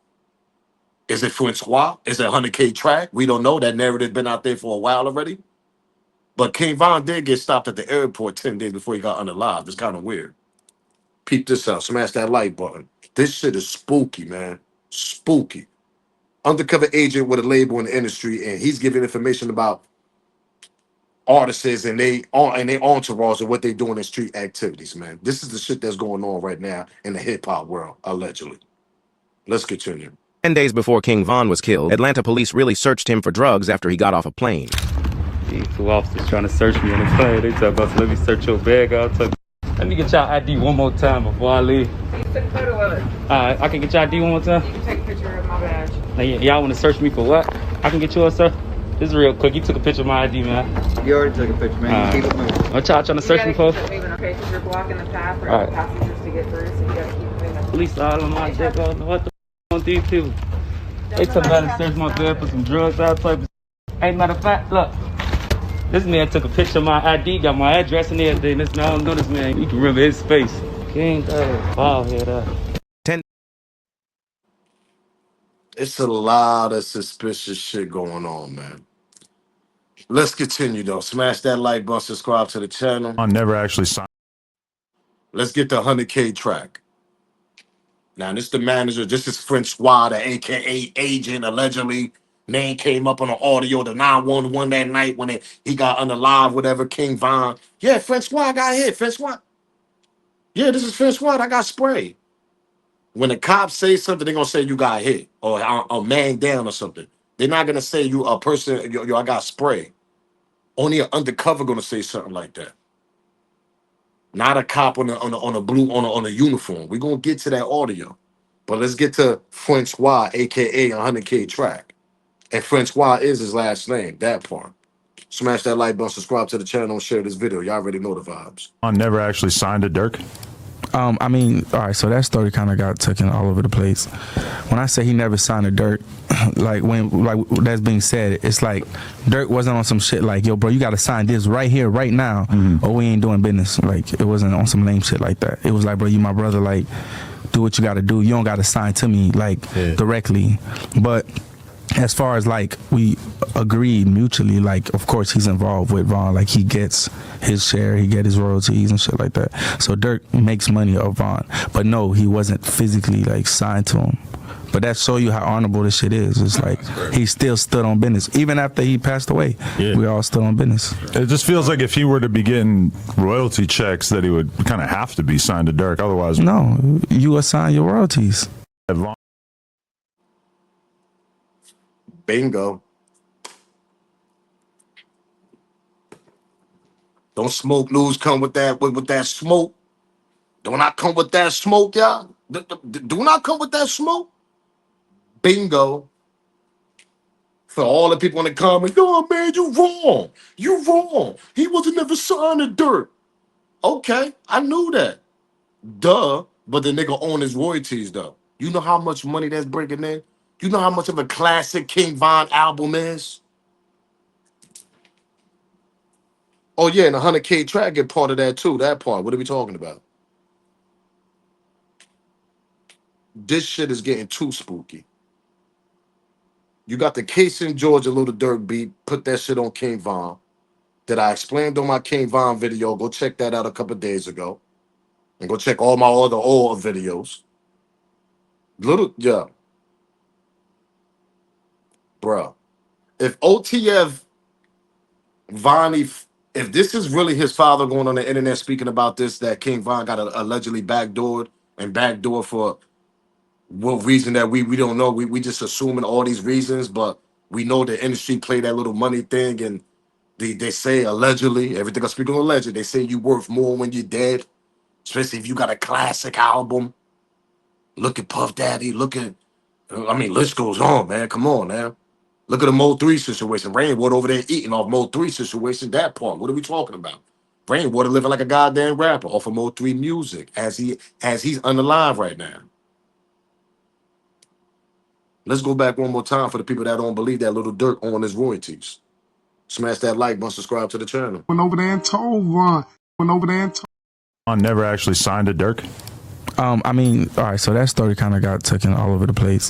Is it Francois? Is it 100K track? We don't know. That narrative been out there for a while already. But King Von did get stopped at the airport 10 days before he got unalive. It's kind of weird. Peep this out. Smash that like button. This shit is spooky, man. Spooky. Undercover agent with a label in the industry, and he's giving information about artists and they entourage and what they doing in street activities, man. This is the shit that's going on right now in the hip hop world, allegedly. Let's continue. 10 days before King Von was killed, Atlanta police really searched him for drugs after he got off a plane. These two officers trying to search me on the plane. They talk about, let me search your bag out. Let me get y'all ID one more time before I leave. You took a photo of it. I can get your ID one more time? You can take a picture of my badge. Now, y'all want to search me for what? I can get yours, sir? This is real quick. You took a picture of my ID, man. You already took a picture, man. Keep it moving. What y'all trying to search me for? Keep it moving, okay? Because you're blocking the path for other passengers to get through, so you gotta keep it moving. Police all on my dick. What the on these people? They took me to search my bed for some drugs, all type of. Hey, matter of fact, look. This man took a picture of my ID, got my address and everything. I don't know this man. You can remember his face. King, bald head. 10. It's a lot of suspicious shit going on, man. Let's continue though. Smash that like button, subscribe to the channel. I never actually signed. Let's get the 100K track. Now, this the manager. This is Francois, the AKA agent, allegedly. Name came up on the audio, the 911 that night when he got unalive, whatever, King Von. Yeah, Francois got hit. Francois. Yeah, this is Francois. I got sprayed. When the cops say something, they're going to say you got hit or a man down or something. They're not going to say you a person, yo, I got sprayed. Only an undercover going to say something like that. Not a cop on a uniform. We're going to get to that audio. But let's get to Francois, a.k.a. 100K track. And Francois is his last name, that part. Smash that like button, subscribe to the channel, and share this video. Y'all already know the vibes. I never actually signed a Durk. I mean, all right, so that story kind of got taken all over the place. When I say he never signed a Durk, like that's being said, it's like Durk wasn't on some shit like, yo, bro, you got to sign this right here, right now, or we ain't doing business. Like, it wasn't on some lame shit like that. It was like, bro, you my brother, like, do what you got to do. You don't got to sign to me, like, directly. But as far as like we agreed mutually, like of course he's involved with Von, like he gets his share, he get his royalties and shit like that. So Durk makes money off Von, but no, he wasn't physically like signed to him. But that show you how honorable this shit is. It's like he still stood on business even after he passed away. We all stood on business. It just feels like if he were to be getting royalty checks, that he would kind of have to be signed to Durk. Otherwise, no, you assign your royalties. Bingo. Don't smoke news come with that smoke. Do not come with that smoke, y'all. Do not come with that smoke. Bingo. For all the people in the comments, no, man, you wrong. You wrong. He wasn't never signed to Durk. Okay, I knew that. Duh. But the nigga own his royalties, though. You know how much money that's bringing in? You know how much of a classic King Von album is? Oh, yeah, and the 100K track get part of that, too. That part. What are we talking about? This shit is getting too spooky. You got the Case in Georgia Little Durk beat. Put that shit on King Von. That I explained on my King Von video. Go check that out a couple days ago. And go check all my other old videos. Yeah. Bro. If OTF Vonnie, if this is really his father going on the internet speaking about this, that King Von got allegedly backdoored for what reason that we don't know. We just assuming all these reasons, but we know the industry play that little money thing, and they say allegedly, everything I speak on alleged, they say you worth more when you're dead, especially if you got a classic album. Look at Puff Daddy, list goes on, man. Come on, man. Look at the Mode 3 situation. Rainwater over there eating off Mode 3 situation, that part. What are we talking about? Rainwater living like a goddamn rapper off of Mode 3 music as he's unalive right now. Let's go back one more time for the people that don't believe that Little Durk on his royalties. Smash that like button, subscribe to the channel. Went over there and told Von. I never actually signed a Durk. I mean, all right, so that story kind of got taken all over the place.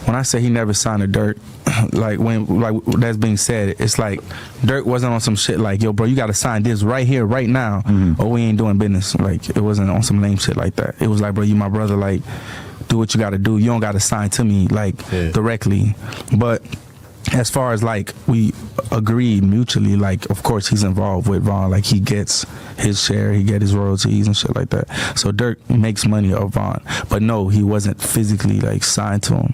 When I say he never signed a Durk, like that's being said, it's like Durk wasn't on some shit like, yo, bro, you got to sign this right here, right now, or we ain't doing business. Like, it wasn't on some lame shit like that. It was like, bro, you my brother, like, do what you got to do. You don't got to sign to me, like, directly. But as far as like we agreed mutually, like of course he's involved with Von, like he gets his share, he get his royalties and shit like that. So Durk makes money off Von, but no, he wasn't physically like signed to him.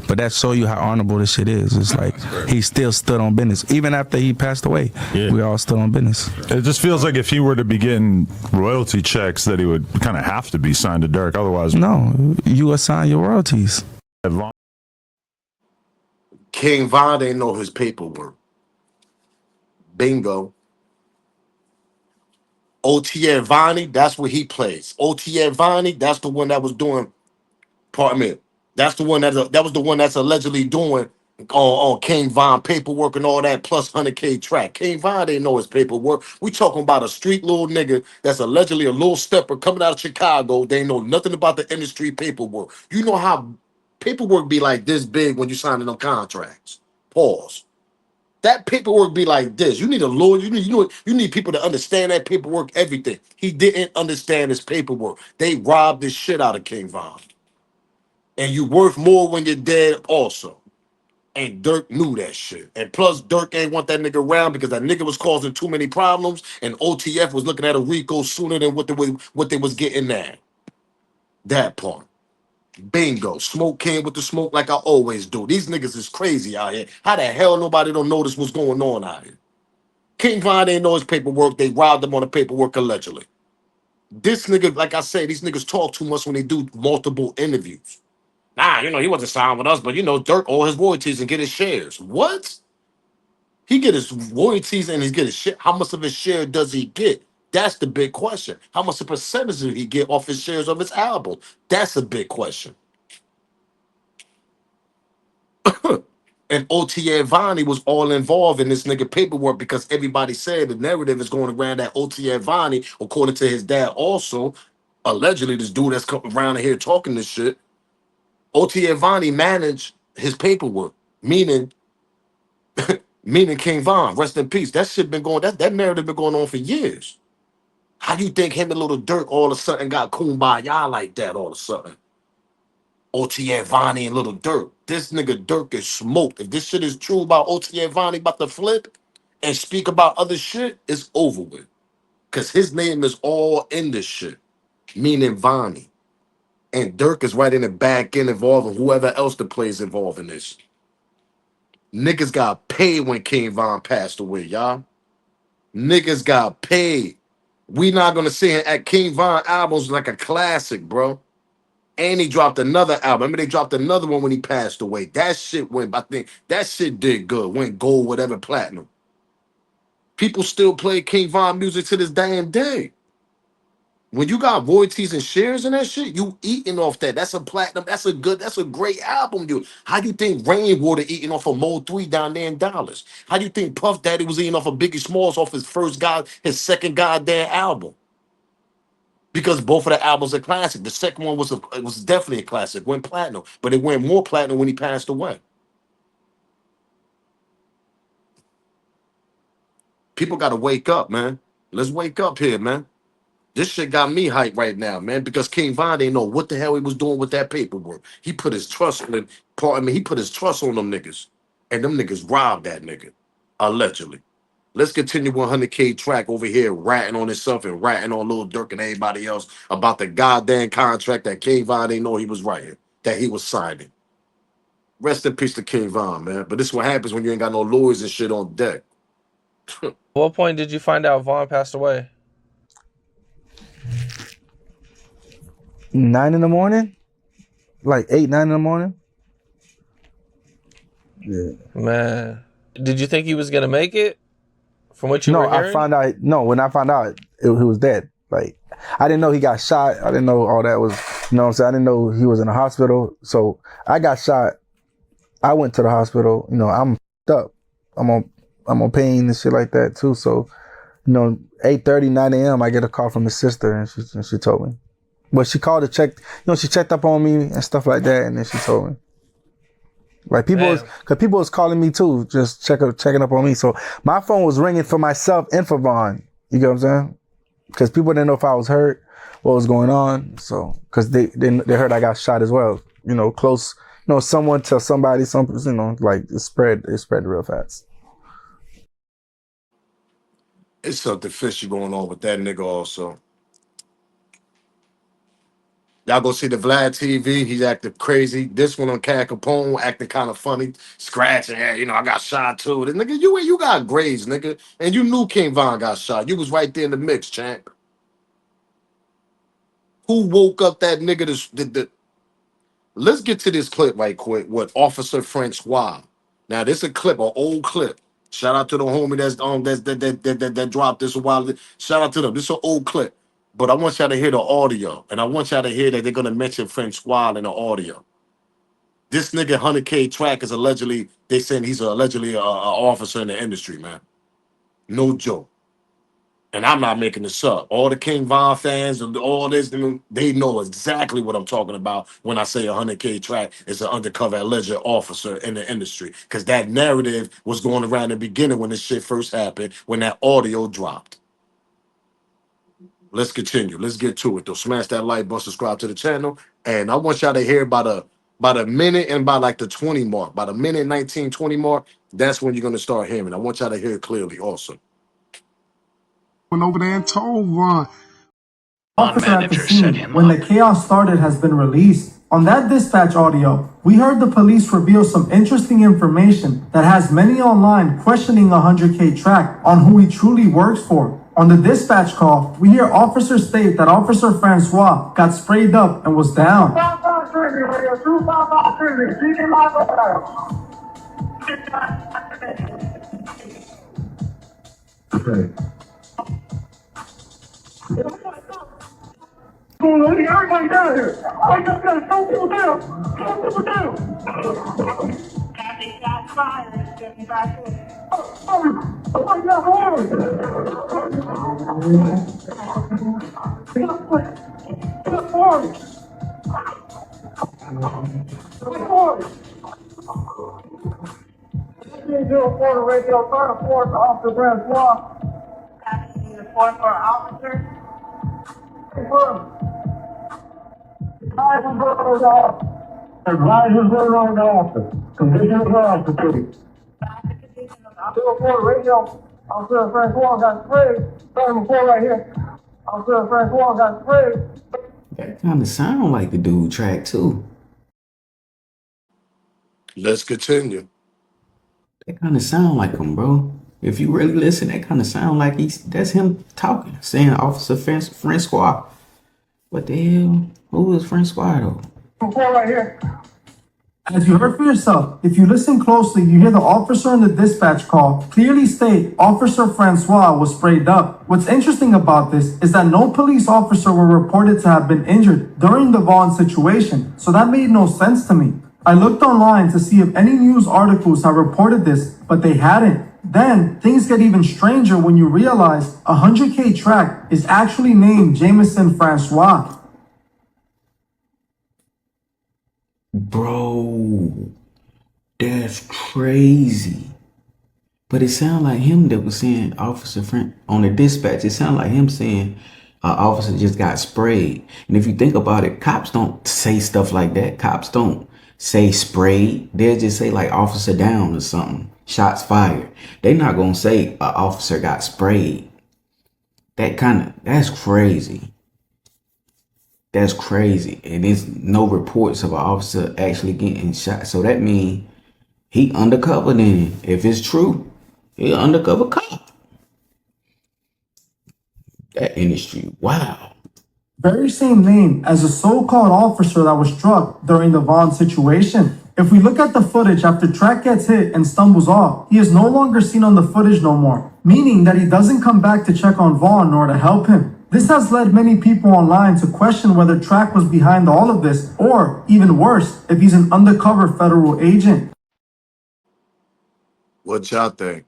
But that show you how honorable this shit is. It's like he still stood on business even after he passed away. Yeah. We all stood on business. It just feels like if he were to be getting royalty checks, that he would kind of have to be signed to Durk. Otherwise, no, you assign your royalties. King Von didn't know his paperwork. Bingo. OTF Vonnie, that's what he plays. OTF Vonnie, that's the one that was doing. Pardon me. That's the one that was the one that's allegedly doing on King Von paperwork and all that plus 100K track. King Von didn't know his paperwork. We talking about a street little nigga that's allegedly a little stepper coming out of Chicago. They know nothing about the industry paperwork. You know how paperwork be like this big when you signing them contracts. Pause. That paperwork be like this. You need a lawyer. You need people to understand that paperwork, everything. He didn't understand his paperwork. They robbed the shit out of King Von. And you worth more when you're dead also. And Durk knew that shit. And plus, Durk ain't want that nigga around because that nigga was causing too many problems. And OTF was looking at a RICO sooner than what they was getting now. That part. Bingo. Smoke came with the smoke like I always do. These niggas is crazy out here. How the hell nobody don't notice what's going on out here? King Von didn't know his paperwork. They robbed him on the paperwork allegedly. This nigga, like I said, these niggas talk too much when they do multiple interviews. Nah, he wasn't signed with us, but Durk owe his royalties and get his shares. What? He get his royalties and he get his share. How much of his share does he get? That's the big question. How much a percentage did he get off his shares of his album? That's a big question. And OTF Vonnie was all involved in this nigga paperwork because everybody said the narrative is going around that OTF Vonnie, according to his dad also, allegedly this dude that's coming around here talking this shit, OTF Vonnie managed his paperwork, meaning King Von, rest in peace. That shit been going, that narrative been going on for years. How do you think him and Little Durk all of a sudden got kumbaya like that all of a sudden? OTF Vonnie and Little Durk. This nigga Durk is smoked. If this shit is true about OTF Vonnie about to flip and speak about other shit, it's over with. Because his name is all in this shit, meaning Vonnie. And Durk is right in the back end involved, and whoever else that plays involved in this. Niggas got paid when King Von passed away, y'all. Niggas got paid. We not gonna sit here at King Von albums like a classic, bro. And he dropped another album. Remember, they dropped another one when he passed away. That shit went, I think, that shit did good. Went gold, whatever, platinum. People still play King Von music to this damn day. When you got royalties and shares in that shit, you eating off that. That's a platinum. That's a great album, dude. How do you think Rainwater eating off of Mode 3 down there in Dollars? How do you think Puff Daddy was eating off of Biggie Smalls off his second goddamn album? Because both of the albums are classic. The second one was definitely a classic, went platinum, but it went more platinum when he passed away. People got to wake up, man. Let's wake up here, man. This shit got me hyped right now, man, because King Von didn't know what the hell he was doing with that paperwork. He put his trust on it. He put his trust on them niggas. And them niggas robbed that nigga, allegedly. Let's continue 100K track over here, ratting on himself and ratting on Lil Durk and everybody else about the goddamn contract that King Von didn't know he was writing, that he was signing. Rest in peace to King Von, man. But this is what happens when you ain't got no lawyers and shit on deck. What point did you find out Von passed away? 9 in the morning, like 8, 9 in the morning. Yeah, man. Did you think he was gonna make it? From what you were hearing? When I found out, he was dead. Like, I didn't know he got shot. I didn't know all that was. You know what I'm saying? I didn't know he was in the hospital. So I got shot. I went to the hospital. I'm f***ed up. I'm on pain and shit like that too. So, 8:30, 9 a.m. I get a call from his sister, and she told me. But she called to check, she checked up on me and stuff like that, and then she told me. Like people was calling me too, just checking up on me. So my phone was ringing for myself and for Von. You get what I'm saying? Because people didn't know if I was hurt, what was going on. So because they heard I got shot as well. Close, No, someone tell somebody something, like it spread real fast. It's something fishy going on with that nigga also. Y'all go see the Vlad TV. He's acting crazy. This one on Cat Capone acting kind of funny, scratching. Hey, I got shot too. This nigga, you got grazed, nigga, and you knew King Von got shot. You was right there in the mix, champ. Who woke up that nigga? Let's get to this clip right quick with Officer Francois. Now, this is a clip, an old clip. Shout out to the homie that dropped this a while. Shout out to them. This is an old clip. But I want y'all to hear the audio. And I want y'all to hear that they're gonna mention Francois in the audio. This nigga 100K track is allegedly, they saying he's allegedly a officer in the industry, man. No joke. And I'm not making this up. All the King Von fans and all this, they know exactly what I'm talking about when I say 100K track is an undercover alleged officer in the industry. Because that narrative was going around in the beginning when this shit first happened, when that audio dropped. Let's continue. Let's get to it, though. Smash that like button, subscribe to the channel. And I want y'all to hear about a minute and by like the 20 mark. By the minute 19, 20 mark, that's when you're going to start hearing. I want y'all to hear it clearly also. Went over there and told Von. Officer at the scene when the chaos started has been released. On that dispatch audio, we heard the police reveal some interesting information that has many online questioning 100K track on who he truly works for. On the dispatch call, we hear officers state that Officer Francois got sprayed up and was down. Okay. Everybody down here. I just got to throw people down. Throw people down. They got fired. Oh my God, hold on. Radio, trying to force Officer Francois. Report for officer. Advisors were on the office. Conditions were officer. Report radio. Officer Francois got sprayed. Starting report right here. Officer Francois got sprayed. That kind of sound like the dude track too. Let's continue. That kind of sound like him, bro. If you really listen, that kind of sound like that's him talking, saying Officer Francois. What the hell? Who is Francois though? Report right here. As you heard for yourself, if you listen closely, you hear the officer in the dispatch call clearly state Officer Francois was sprayed up. What's interesting about this is that no police officer were reported to have been injured during the Vaughn situation, so that made no sense to me. I looked online to see if any news articles have reported this, but they hadn't. Then, things get even stranger when you realize 100K track is actually named Jameson Francois. Bro, that's crazy. But it sounded like him that was saying Officer Frank on the dispatch. It sounded like him saying officer just got sprayed. And if you think about it, cops don't say stuff like that. Cops don't say sprayed. They'll just say like officer down or something. Shots fired. They're not going to say officer got sprayed. That's crazy. That's crazy. And there's no reports of an officer actually getting shot. So that means he undercover then. If it's true, he an undercover cop. That industry, wow. Very same name as the so-called officer that was struck during the Vaughn situation. If we look at the footage after Track gets hit and stumbles off, he is no longer seen on the footage no more, meaning that he doesn't come back to check on Vaughn nor to help him. This has led many people online to question whether Track was behind all of this, or even worse, if he's an undercover federal agent. What y'all think?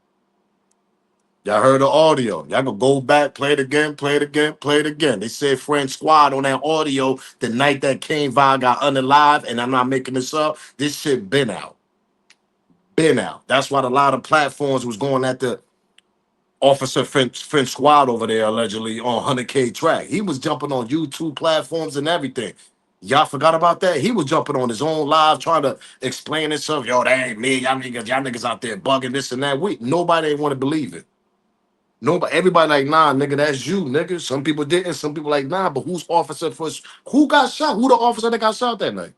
Y'all heard the audio. Y'all can go back, play it again, play it again, play it again. They said Francois on that audio the night that King Von got unalived, and I'm not making this up. This shit been out. Been out. That's why a lot of platforms was going at the Officer Francois over there allegedly on 100K track. He was jumping on YouTube platforms and everything. Y'all forgot about that? He was jumping on his own live trying to explain himself. Yo, that ain't me. Y'all niggas out there bugging this and that. Nobody ain't want to believe it. Nobody, everybody like, nah, nigga, that's you, nigga. Some people didn't. Some people like, nah, but who's officer first? Who got shot? Who the officer that got shot that night?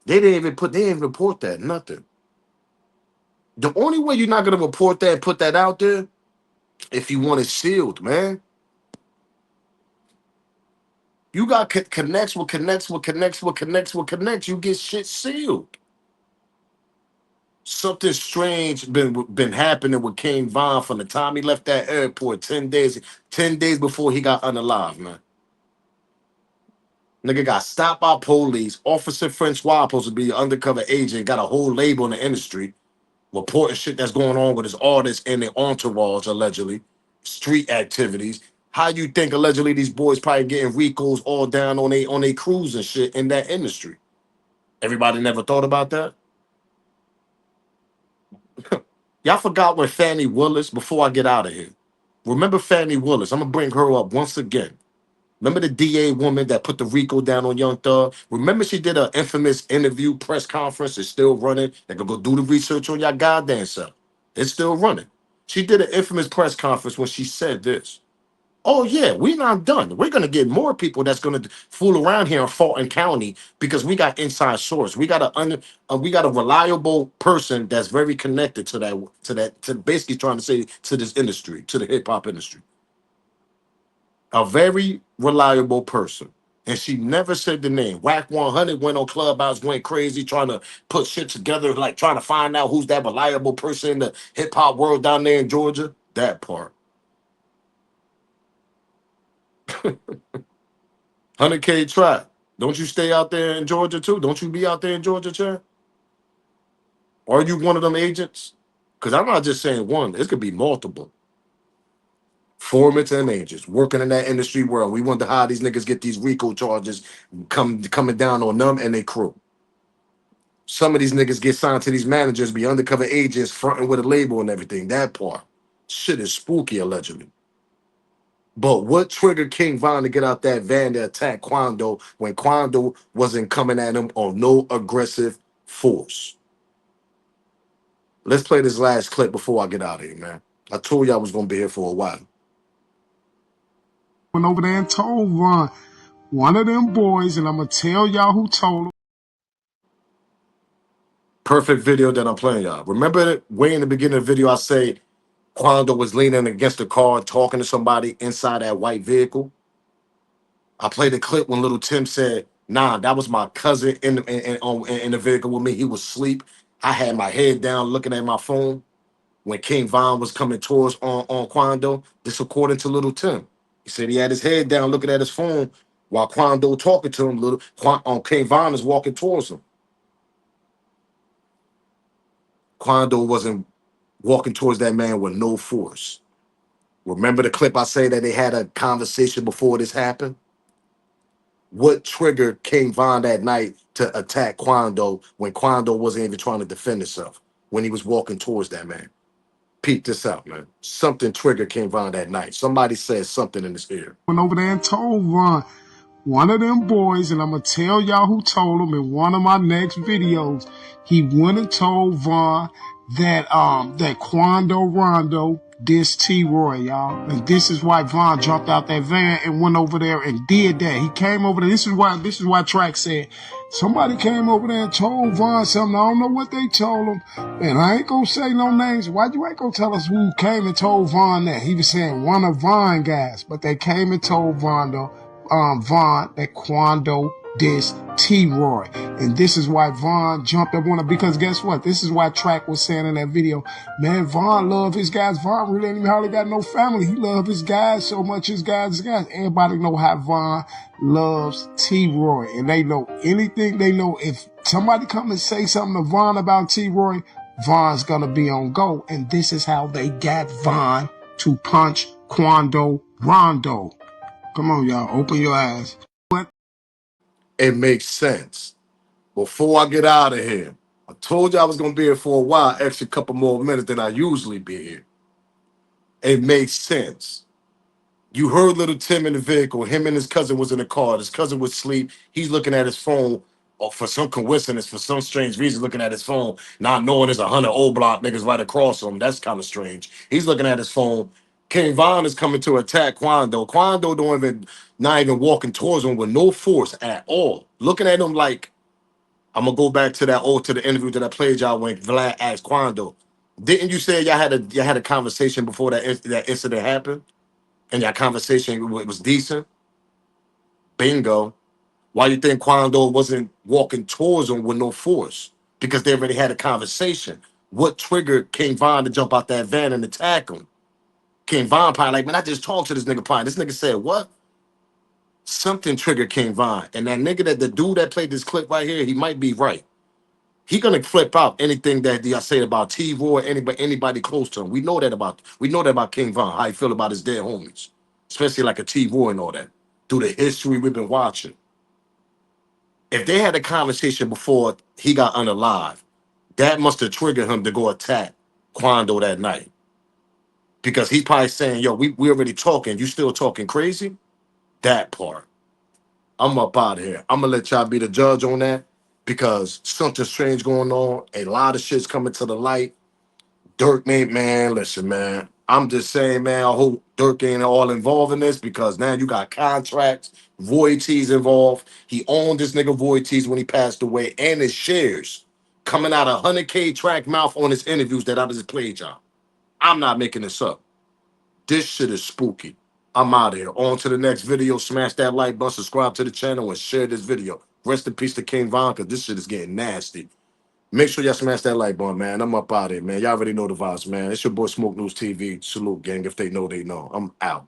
They didn't even report that. Nothing. The only way you're not gonna report that, put that out there, if you want it sealed, man. You got connects with connects with connects with connects with connects. You get shit sealed. Something strange been happening with King Von from the time he left that airport 10 days before he got unalived, man. Nigga got stopped by police. Officer Francois supposed to be an undercover agent, got a whole label in the industry, reporting shit that's going on with his artists and their entourage, allegedly. Street activities. How you think allegedly these boys probably getting recos all down on they crews and shit in that industry? Everybody never thought about that? Y'all forgot when Fannie Willis, before I get out of here. Remember Fannie Willis? I'm gonna bring her up once again. Remember the DA woman that put the RICO down on Young Thug? Remember she did an infamous interview press conference. It's still running. They can go do the research on your goddamn self. It's still running. She did an infamous press conference when she said this. Oh yeah, we're not done. We're gonna get more people that's gonna fool around here in Fulton County because we got inside source. We got a reliable person that's very connected to basically trying to say to this industry, to the hip hop industry. A very reliable person. And she never said the name. Whack 100 went on Clubhouse, went crazy trying to put shit together, like trying to find out who's that reliable person in the hip hop world down there in Georgia. That part. 100K Trap. Don't you stay out there in Georgia too? Don't you be out there in Georgia, Chad? Are you one of them agents? Because I'm not just saying one. It could be multiple. Formats and agents working in that industry world. We wonder how these niggas get these RICO charges coming down on them and their crew. Some of these niggas get signed to these managers, be undercover agents, fronting with a label and everything. That part. Shit is spooky, allegedly. But what triggered King Von to get out that van to attack Quando when Quando wasn't coming at him on no aggressive force? Let's play this last clip before I get out of here, man. I told you I was going to be here for a while. Went over there and told Von, one of them boys, and I'm going to tell y'all who told him. Perfect video that I'm playing, y'all. Remember way in the beginning of the video, I say Quando was leaning against the car talking to somebody inside that white vehicle? I played a clip when little Tim said, nah, that was my cousin in the vehicle with me. He was asleep. I had my head down looking at my phone when King Von was coming towards on Quando. This according to little Tim. He said he had his head down looking at his phone while Quando talking to him. King Von is walking towards him. Quando wasn't walking towards that man with no force. Remember the clip I say that they had a conversation before this happened? What triggered King Von that night to attack Quando when Quando wasn't even trying to defend himself when he was walking towards that man? Peep this out, man. Something triggered King Von that night. Somebody said something in his ear. Went over there and told Von, one of them boys, and I'm going to tell y'all who told him in one of my next videos. He went and told Von that Quando Rondo dissed T-Roy, y'all. And this is why Von jumped out that van and went over there and did that. He came over there. This is why Track said, somebody came over there and told Von something. I don't know what they told him. And I ain't gonna say no names. Why you ain't gonna tell us who came and told Von that? He was saying one of Von guys, but they came and told Von that Quando dissed T-Roy. And this is why Von jumped up on it, because guess what? This is why Track was saying in that video, man, Von love his guys. Von really ain't even hardly got no family. He love his guys so much, his guys. Everybody know how Von loves T-Roy. And they know anything they know. If somebody come and say something to Von about T-Roy, Von's gonna be on go. And this is how they got Von to punch Quando Rondo. Come on, y'all. Open your eyes. What? It makes sense. Before I get out of here, I told you I was going to be here for a while, extra couple more minutes than I usually be here. It makes sense. You heard little Tim in the vehicle. Him and his cousin was in the car. His cousin was asleep. He's looking at his phone. Or for some coincidence, for some strange reason, looking at his phone, not knowing there's 100 old block niggas right across him. That's kind of strange. He's looking at his phone. King Von is coming to attack Quando. Quando not even walking towards him with no force at all. Looking at him like, I'm gonna go back to to the interview that I played y'all when Vlad asked Quando. Didn't you say y'all had a conversation before that incident happened? And that conversation was decent? Bingo. Why you think Quando wasn't walking towards him with no force? Because they already had a conversation. What triggered King Von to jump out that van and attack him? King Von probably like, man, I just talked to this nigga Pine. This nigga said, what? Something triggered King Von. And that nigga, the dude that played this clip right here, he might be right. He gonna flip out anything that I say about T-Roy or anybody close to him. We know that about King Von, how he feel about his dead homies. Especially like a T-Roy and all that. Through the history we've been watching. If they had a conversation before he got unalive, that must have triggered him to go attack Quando that night. Because he's probably saying, yo, we already talking. You still talking crazy? That part. I'm up out of here. I'm going to let y'all be the judge on that because something strange going on. A lot of shit's coming to the light. Durk, man, listen, man. I'm just saying, man, I hope Durk ain't all involved in this because now you got contracts, royalties involved. He owned this nigga royalties when he passed away and his shares coming out of 100K track mouth on his interviews that I just played y'all. I'm not making this up. This shit is spooky. I'm out of here. On to the next video. Smash that like button, subscribe to the channel, and share this video. Rest in peace to King Von, because this shit is getting nasty. Make sure y'all smash that like button, man. I'm up out of here, man. Y'all already know the vibes, man. It's your boy Smoke News TV. Salute, gang. If they know, they know. I'm out.